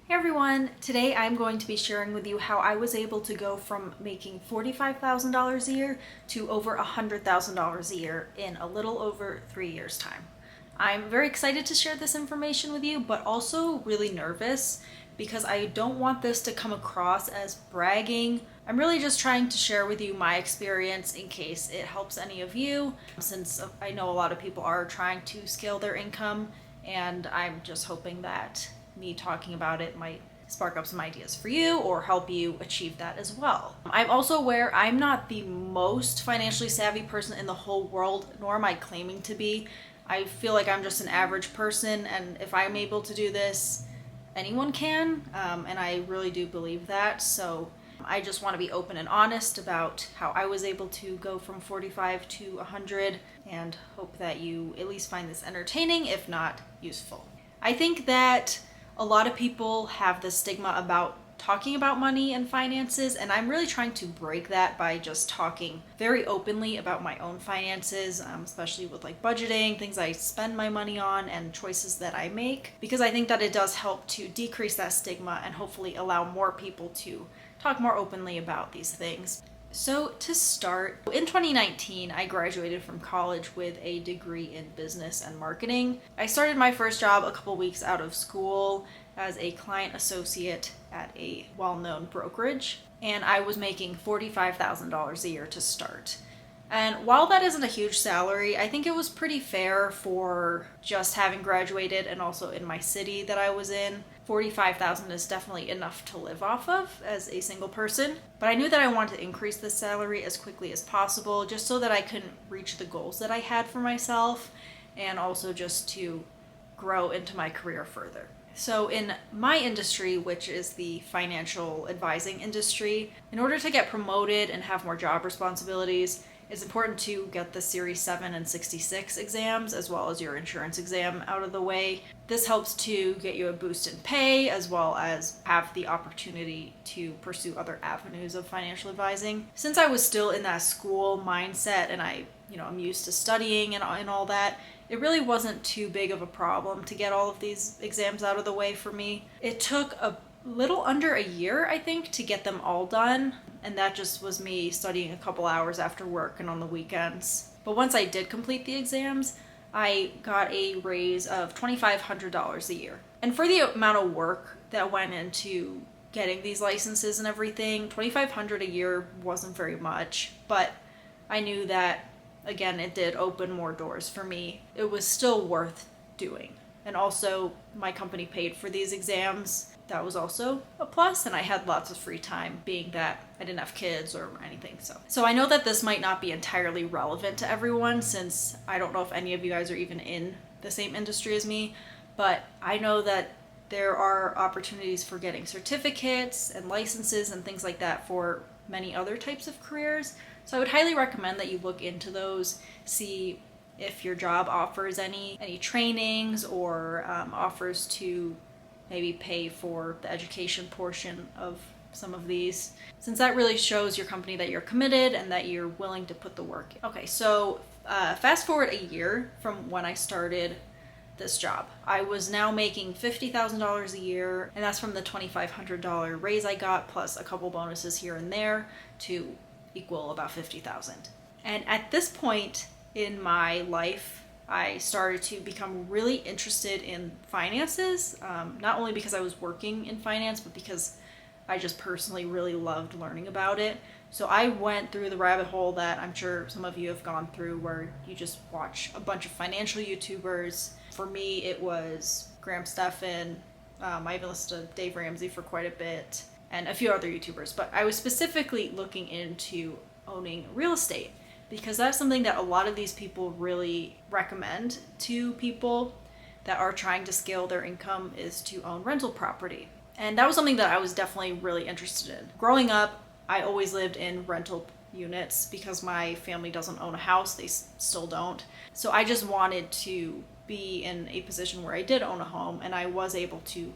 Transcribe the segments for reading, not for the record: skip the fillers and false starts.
Hey everyone, today I'm going to be sharing with you how I was able to go from making $45,000 a year to over $100,000 a year in a little over 3 years' time. I'm very excited to share this information with you, but also really nervous because I don't want this to come across as bragging. I'm really just trying to share with you my experience in case it helps any of you, since I know a lot of people are trying to scale their income, and I'm just hoping that me talking about it might spark up some ideas for you or help you achieve that as well. I'm also aware I'm not the most financially savvy person in the whole world, nor am I claiming to be. I feel like I'm just an average person, and if I'm able to do this, anyone can, and I really do believe that. So I just want to be open and honest about how I was able to go from 45 to 100, and hope that you at least find this entertaining, if not useful. I think that a lot of people have this stigma about talking about money and finances, and I'm really trying to break that by just talking very openly about my own finances, especially with like budgeting, things I spend my money on, and choices that I make, because I think that it does help to decrease that stigma and hopefully allow more people to talk more openly about these things. So to start, in 2019, I graduated from college with a degree in business and marketing. I started my first job a couple weeks out of school as a client associate at a well-known brokerage, and I was making $45,000 a year to start. And while that isn't a huge salary, I think it was pretty fair for just having graduated and also in my city that I was in. 45,000 is definitely enough to live off of as a single person. But I knew that I wanted to increase this salary as quickly as possible, just so that I can reach the goals that I had for myself, and also just to grow into my career further. So in my industry, which is the financial advising industry, in order to get promoted and have more job responsibilities, it's important to get the Series 7 and 66 exams, as well as your insurance exam, out of the way. This helps to get you a boost in pay, as well as have the opportunity to pursue other avenues of financial advising. Since I was still in that school mindset and I'm used to studying and all that, it really wasn't too big of a problem to get all of these exams out of the way for me. It took a little under a year, I think, to get them all done, and that just was me studying a couple hours after work and on the weekends. But once I did complete the exams, I got a raise of $2,500 a year. And for the amount of work that went into getting these licenses and everything, $2,500 a year wasn't very much, but I knew that, again, it did open more doors for me. It was still worth doing. And also, my company paid for these exams. That was also a plus, and I had lots of free time, being that I didn't have kids or anything. So I know that this might not be entirely relevant to everyone, since I don't know if any of you guys are even in the same industry as me, but I know that there are opportunities for getting certificates and licenses and things like that for many other types of careers. So I would highly recommend that you look into those, see if your job offers any trainings or offers to maybe pay for the education portion of some of these, since that really shows your company that you're committed and that you're willing to put the work in. Okay, so fast forward a year from when I started this job. I was now making $50,000 a year, and that's from the $2,500 raise I got, plus a couple bonuses here and there, to equal about $50,000. And at this point in my life, I started to become really interested in finances, not only because I was working in finance, but because I just personally really loved learning about it. So I went through the rabbit hole that I'm sure some of you have gone through, where you just watch a bunch of financial YouTubers. For me, it was stephan. I even listened to Dave Ramsey for quite a bit, and a few other YouTubers. But I was specifically looking into owning real estate, because that's something that a lot of these people really recommend to people that are trying to scale their income, is to own rental property. And that was something that I was definitely really interested in. Growing up, I always lived in rental units because my family doesn't own a house. They still don't. So I just wanted to be in a position where I did own a home, and I was able to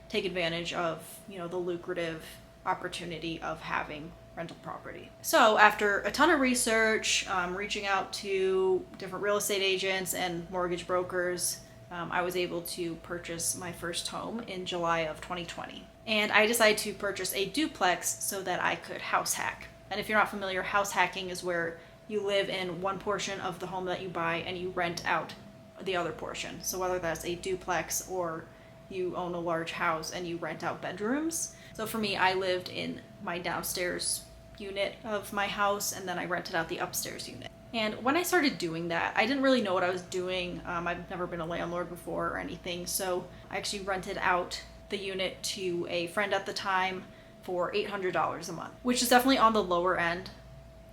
take advantage of, the lucrative opportunity of having rental property. So after a ton of research, reaching out to different real estate agents and mortgage brokers, I was able to purchase my first home in July of 2020. And I decided to purchase a duplex so that I could house hack. And if you're not familiar, house hacking is where you live in one portion of the home that you buy and you rent out the other portion. So whether that's a duplex or you own a large house and you rent out bedrooms. So for me, I lived in my downstairs unit of my house, and then I rented out the upstairs unit. And when I started doing that, I didn't really know what I was doing. I've never been a landlord before or anything, so I actually rented out the unit to a friend at the time for $800 a month, which is definitely on the lower end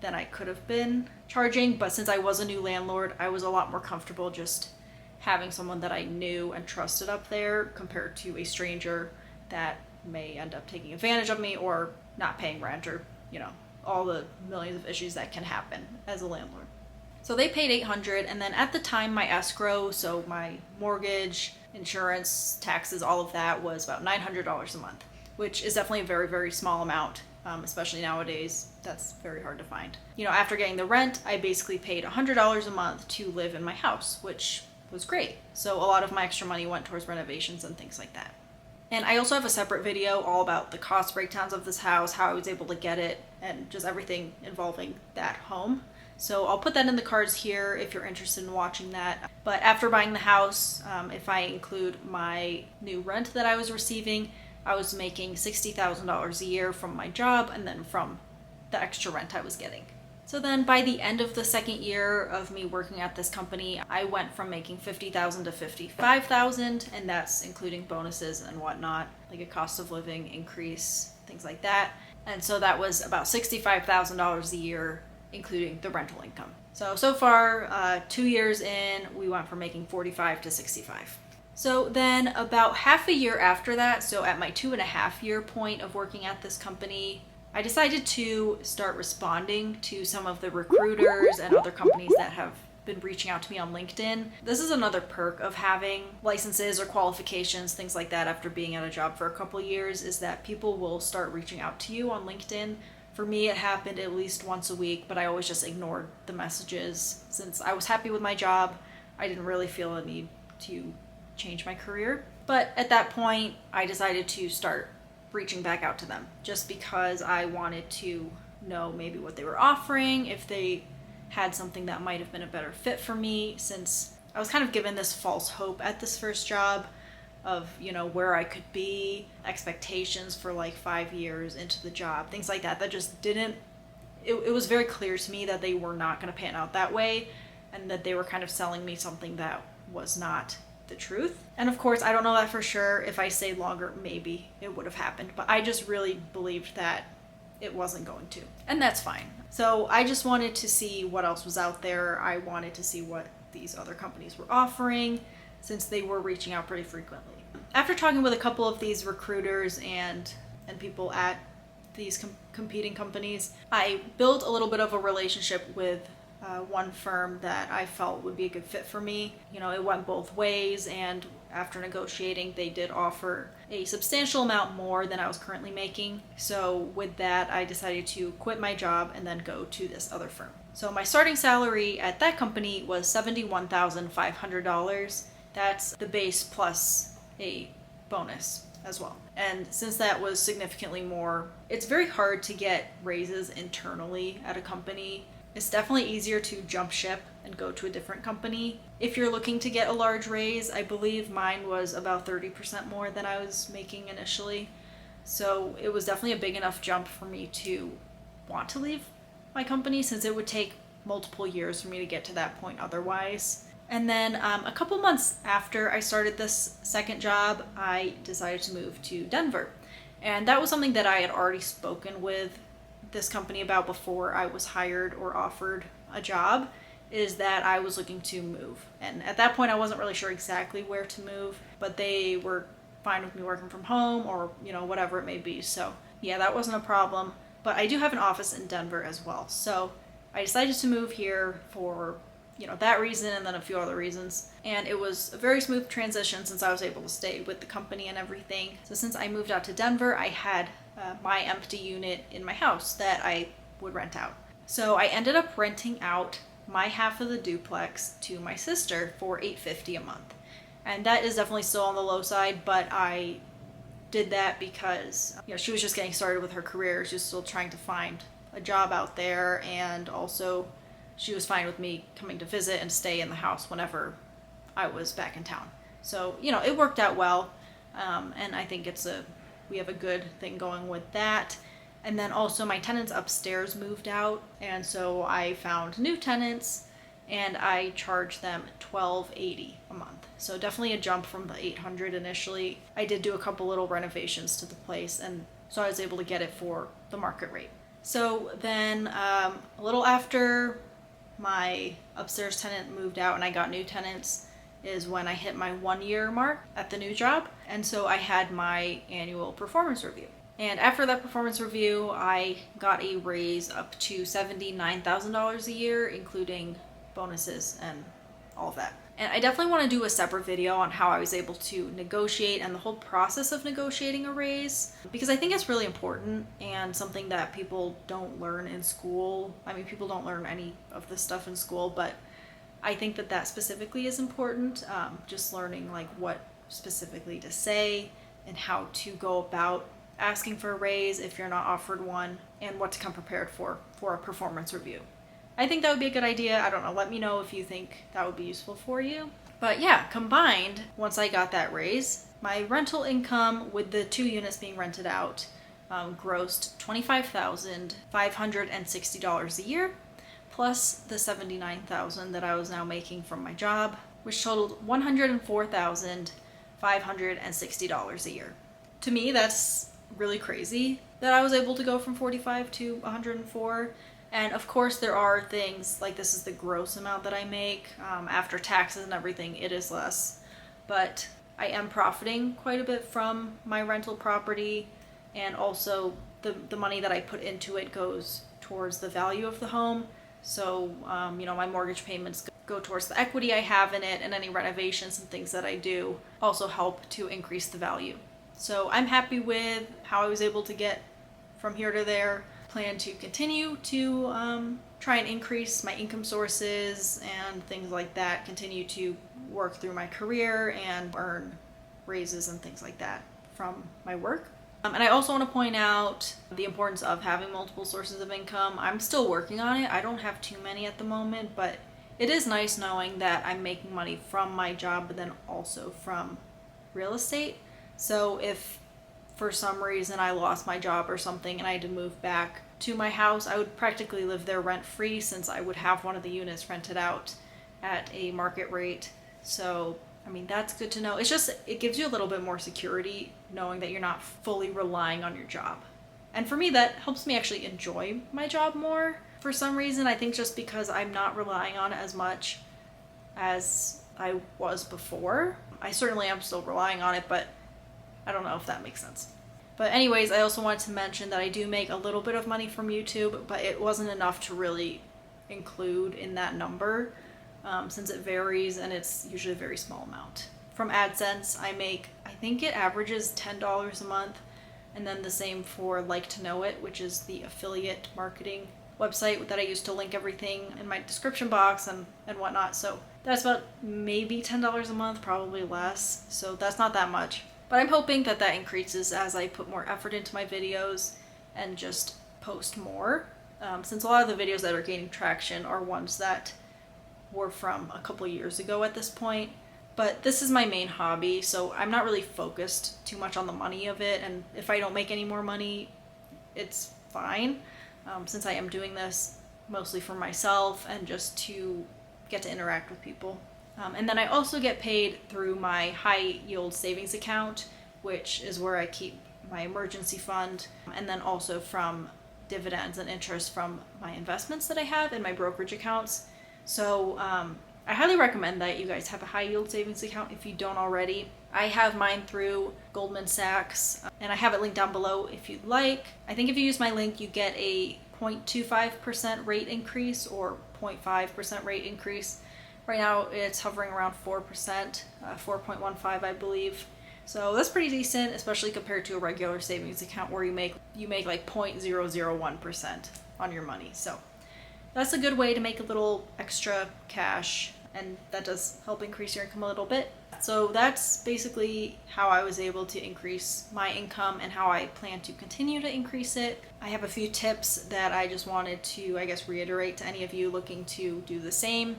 than I could have been charging. But since I was a new landlord, I was a lot more comfortable just having someone that I knew and trusted up there compared to a stranger that may end up taking advantage of me or not paying rent, or all the millions of issues that can happen as a landlord. So they paid $800, and then at the time my escrow, so my mortgage, insurance, taxes, all of that was about $900 a month, which is definitely a very, very small amount, especially nowadays. That's very hard to find. After getting the rent, I basically paid $100 a month to live in my house, which was great. So a lot of my extra money went towards renovations and things like that. And I also have a separate video all about the cost breakdowns of this house, how I was able to get it, and just everything involving that home. So I'll put that in the cards here if you're interested in watching that. But after buying the house, if I include my new rent that I was receiving, I was making $60,000 a year from my job and then from the extra rent I was getting. So then by the end of the second year of me working at this company, I went from making $50,000 to $55,000, and that's including bonuses and whatnot, like a cost of living increase, things like that. And so that was about $65,000 a year, including the rental income. So far, 2 years in, we went from making 45 to 65. So then about half a year after that, so at my 2.5 year point of working at this company, I decided to start responding to some of the recruiters and other companies that have been reaching out to me on LinkedIn. This is another perk of having licenses or qualifications, things like that, after being at a job for a couple years, is that people will start reaching out to you on LinkedIn. For me, it happened at least once a week, but I always just ignored the messages. Since I was happy with my job, I didn't really feel a need to change my career. But at that point, I decided to start reaching back out to them just because I wanted to know maybe what they were offering, if they had something that might have been a better fit for me, since I was kind of given this false hope at this first job of, where I could be, expectations for like 5 years into the job, things like that just didn't, it was very clear to me that they were not going to pan out that way, and that they were kind of selling me something that was not the truth. And of course, I don't know that for sure. If I stayed longer, maybe it would have happened, but I just really believed that it wasn't going to, and that's fine. So I just wanted to see what else was out there. I wanted to see what these other companies were offering, since they were reaching out pretty frequently. After talking with a couple of these recruiters and people at these competing companies, I built a little bit of a relationship with one firm that I felt would be a good fit for me. It went both ways, and after negotiating, they did offer a substantial amount more than I was currently making. So with that, I decided to quit my job and then go to this other firm. So my starting salary at that company was $71,500. That's the base plus a bonus as well. And since that was significantly more, it's very hard to get raises internally at a company. It's definitely easier to jump ship and go to a different company. If you're looking to get a large raise, I believe mine was about 30% more than I was making initially. So it was definitely a big enough jump for me to want to leave my company, since it would take multiple years for me to get to that point otherwise. And then a couple months after I started this second job, I decided to move to Denver. And that was something that I had already spoken with this company about before I was hired or offered a job, is that I was looking to move. And at that point, I wasn't really sure exactly where to move, but they were fine with me working from home or, whatever it may be. So yeah, that wasn't a problem. But I do have an office in Denver as well. So I decided to move here for, that reason, and then a few other reasons. And it was a very smooth transition since I was able to stay with the company and everything. So since I moved out to Denver, I had my empty unit in my house that I would rent out. So I ended up renting out my half of the duplex to my sister for $850 a month. And that is definitely still on the low side, but I did that because, you know, she was just getting started with her career. She was still trying to find a job out there, and also she was fine with me coming to visit and stay in the house whenever I was back in town. So, you know, it worked out well, and I think we have a good thing going with that. And then also my tenants upstairs moved out, and so I found new tenants, and I charged them $1,280 a month. So definitely a jump from the $800 initially. I did do a couple little renovations to the place, and so I was able to get it for the market rate. So then a little after my upstairs tenant moved out and I got new tenants is when I hit my 1 year mark at the new job. And so I had my annual performance review. And after that performance review, I got a raise up to $79,000 a year, including bonuses and all of that. And I definitely want to do a separate video on how I was able to negotiate and the whole process of negotiating a raise, because I think it's really important and something that people don't learn in school. I mean, people don't learn any of this stuff in school, but I think that specifically is important. Just learning like what specifically to say and how to go about asking for a raise if you're not offered one, and what to come prepared for a performance review. I think that would be a good idea. I don't know. Let me know if you think that would be useful for you. But yeah, combined, once I got that raise, my rental income with the 2 units being rented out grossed $25,560 a year, plus the $79,000 that I was now making from my job, which totaled $104,560 a year. To me, that's really crazy that I was able to go from 45 to 104. And of course there are things like, this is the gross amount that I make. After taxes and everything, it is less. But I am profiting quite a bit from my rental property, and also the money that I put into it goes towards the value of the home. So, you know, my mortgage payments go towards the equity I have in it, and any renovations and things that I do also help to increase the value. So I'm happy with how I was able to get from here to there. Plan to continue to try and increase my income sources and things like that, continue to work through my career and earn raises and things like that from my work. And I also want to point out the importance of having multiple sources of income. I'm still working on it. I don't have too many at the moment, but it is nice knowing that I'm making money from my job, but then also from real estate. So if for some reason I lost my job or something and I had to move back to my house, I would practically live there rent free, since I would have one of the units rented out at a market rate. So, I mean, that's good to know. It's just, it gives you a little bit more security knowing that you're not fully relying on your job. And for me, that helps me actually enjoy my job more for some reason. I think just because I'm not relying on it as much as I was before. I certainly am still relying on it, but I don't know if that makes sense. But anyways, I also wanted to mention that I do make a little bit of money from YouTube, but it wasn't enough to really include in that number, since it varies and it's usually a very small amount. From AdSense, I think it averages $10 a month, and then the same for Like to Know It, which is the affiliate marketing website that I use to link everything in my description box and whatnot. So that's about maybe $10 a month, probably less. So that's not that much. But I'm hoping that increases as I put more effort into my videos and just post more, since a lot of the videos that are gaining traction are ones that were from a couple years ago at this point. But this is my main hobby, so I'm not really focused too much on the money of it, and if I don't make any more money, it's fine, since I am doing this mostly for myself and just to get to interact with people. And then I also get paid through my high yield savings account, which is where I keep my emergency fund, and then also from dividends and interest from my investments that I have in my brokerage accounts. So I highly recommend that you guys have a high yield savings account if you don't already. I have mine through Goldman Sachs, and I have it linked down below if you'd like. I think if you use my link, you get a 0.25% rate increase or 0.5% rate increase. Right now it's hovering around 4%, 4.15 I believe. So that's pretty decent, especially compared to a regular savings account where you make like 0.001% on your money. So that's a good way to make a little extra cash, and that does help increase your income a little bit. So that's basically how I was able to increase my income and how I plan to continue to increase it. I have a few tips that I just wanted to, I guess, reiterate to any of you looking to do the same.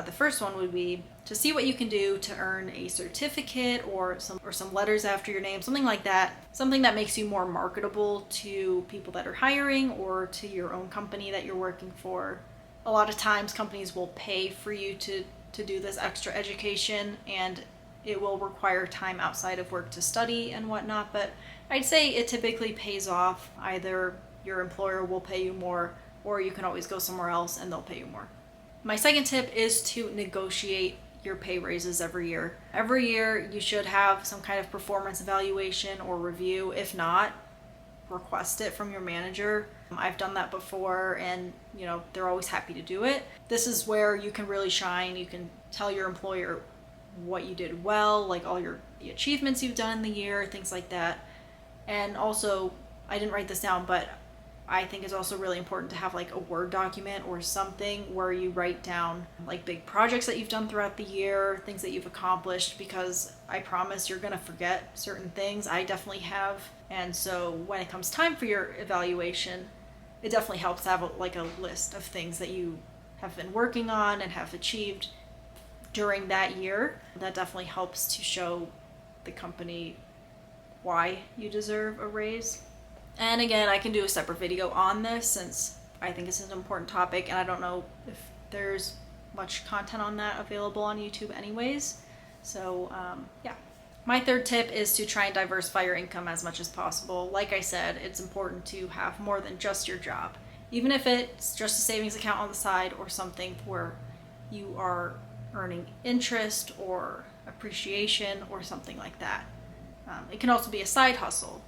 The first one would be to see what you can do to earn a certificate or some letters after your name, something like that. Something that makes you more marketable to people that are hiring or to your own company that you're working for. A lot of times companies will pay for you to do this extra education, and it will require time outside of work to study and whatnot, but I'd say it typically pays off. Either your employer will pay you more, or you can always go somewhere else and they'll pay you more. My second tip is to negotiate your pay raises every year. Every year you should have some kind of performance evaluation or review. If not, request it from your manager. I've done that before, and they're always happy to do it. This is where you can really shine. You can tell your employer what you did well, like all the achievements you've done in the year, things like that. And also, I didn't write this down, but I think it's also really important to have like a Word document or something where you write down like big projects that you've done throughout the year, things that you've accomplished, because I promise you're gonna forget certain things. I definitely have. And so when it comes time for your evaluation, it definitely helps to have a list of things that you have been working on and have achieved during that year. That definitely helps to show the company why you deserve a raise. And again, I can do a separate video on this since I think it's an important topic, and I don't know if there's much content on that available on YouTube anyways. So yeah. My third tip is to try and diversify your income as much as possible. Like I said, it's important to have more than just your job. Even if it's just a savings account on the side or something where you are earning interest or appreciation or something like that. It can also be a side hustle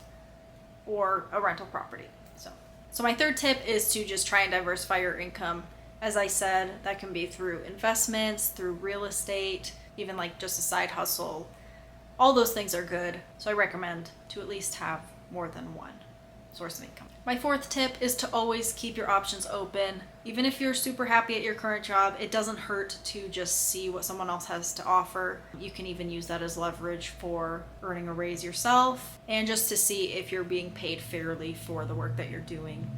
or a rental property. So my third tip is to just try and diversify your income. As I said, that can be through investments, through real estate, even like just a side hustle. All those things are good, so I recommend to at least have more than one source of income. My fourth tip is to always keep your options open. Even if you're super happy at your current job, it doesn't hurt to just see what someone else has to offer. You can even use that as leverage for earning a raise yourself, and just to see if you're being paid fairly for the work that you're doing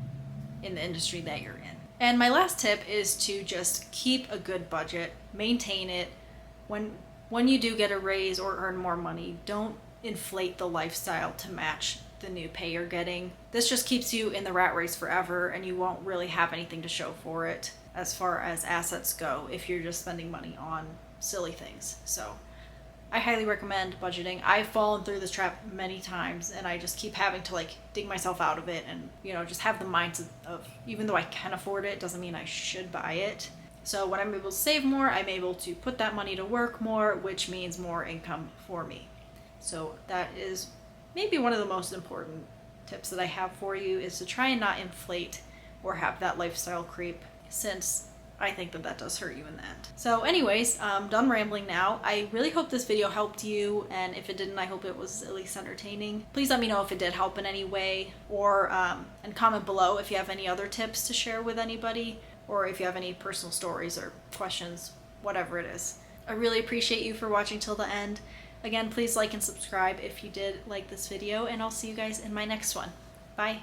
in the industry that you're in. And my last tip is to just keep a good budget, maintain it. When you do get a raise or earn more money, don't inflate the lifestyle to match the new pay you're getting. This just keeps you in the rat race forever, and you won't really have anything to show for it as far as assets go if you're just spending money on silly things. So I highly recommend budgeting. I've fallen through this trap many times, and I just keep having to dig myself out of it and just have the mindset of, even though I can afford it, doesn't mean I should buy it. So when I'm able to save more, I'm able to put that money to work more, which means more income for me. So that is maybe one of the most important tips that I have for you, is to try and not inflate or have that lifestyle creep, since I think that does hurt you in the end. So anyways, I'm done rambling now. I really hope this video helped you, and if it didn't, I hope it was at least entertaining. Please let me know if it did help in any way, or and comment below if you have any other tips to share with anybody, or if you have any personal stories or questions, whatever it is. I really appreciate you for watching till the end. Again, please like and subscribe if you did like this video, and I'll see you guys in my next one. Bye.